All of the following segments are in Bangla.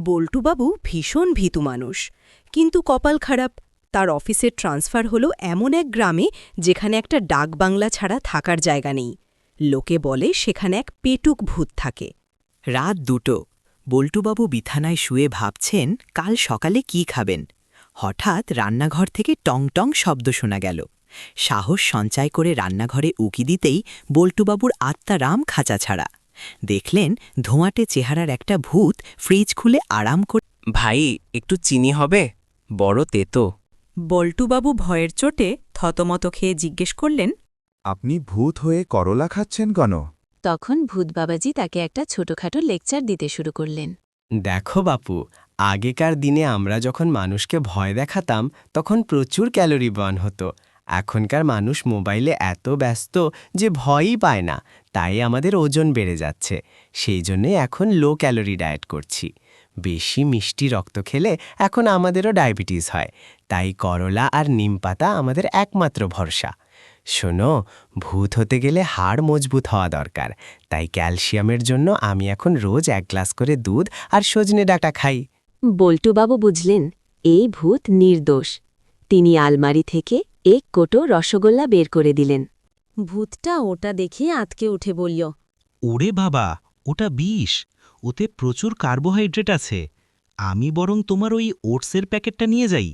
বল্টুবাবু ভীষণ ভীতু মানুষ, কিন্তু কপাল খারাপ, তার অফিসের ট্রান্সফার হলো এমন এক গ্রামে যেখানে একটা ডাকবাংলা ছাড়া থাকার জায়গা নেই। লোকে বলে সেখানে এক পেটুক ভূত থাকে। রাত 2টো। বল্টুবাবু বিছানায় শুয়ে ভাবছেন কাল সকালে কি খাবেন। হঠাৎ রান্নাঘর থেকে টং টং শব্দ শোনা গেল। সাহস সঞ্চয় করে রান্নাঘরে উকি দিতেই বল্টুবাবুর আত্মারাম খাঁচা ছাড়া। দেখলেন ধোঁয়াটে চেহারার একটা ভূত ফ্রিজ খুলে আরাম করে। ভাই, একটু চিনি হবে? বড় তেতো। বল্টুবাবু ভয়ের চোটে থতমত খেয়ে জিজ্ঞেস করলেন, আপনি ভূত হয়ে করলা খাচ্ছেন কেন? তখন ভূত বাবাজি তাকে একটা ছোটখাটো লেকচার দিতে শুরু করলেন। দেখো বাপু, আগেকার দিনে আমরা যখন মানুষকে ভয় দেখাতাম তখন প্রচুর ক্যালোরি বার্ন হতো। এখনকার মানুষ মোবাইলে এত ব্যস্ত যে ভয়ই পায় না, তাই আমাদের ওজন বেড়ে যাচ্ছে। সেই জন্যে এখন লো ক্যালোরি ডায়েট করছি। বেশি মিষ্টি রক্ত খেলে এখন আমাদেরও ডায়াবেটিস হয়, তাই করলা আর নিমপাতা আমাদের একমাত্র ভরসা। শোনো, ভূত হতে গেলে হাড় মজবুত হওয়া দরকার, তাই ক্যালসিয়ামের জন্য আমি এখন রোজ 1 গ্লাস করে দুধ আর সজনে ডাঁটা খাই। বল্টুবাবু বুঝলেন এই ভূত নির্দোষ। তিনি আলমারি থেকে এক কোটো রসগোল্লা বের করে দিলেন। ভূতটা ওটা দেখে আঁতকে উঠে বলল, ওরে বাবা, ওটা বিষ। ওতে প্রচুর কার্বোহাইড্রেট আছে। আমি বরং তোমার ওই ওটসের প্যাকেটটা নিয়ে যাই।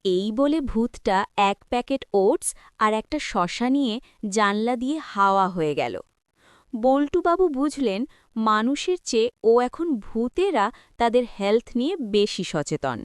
এই বলে ভূতটা এক প্যাকেট ওটস আর একটা শসা নিয়ে জানলা দিয়ে হাওয়া হয়ে গেল। বল্টুবাবু বুঝলেন মানুষের চেয়ে ও এখন ভূতেরা তাদের হেলথ নিয়ে বেশি সচেতন।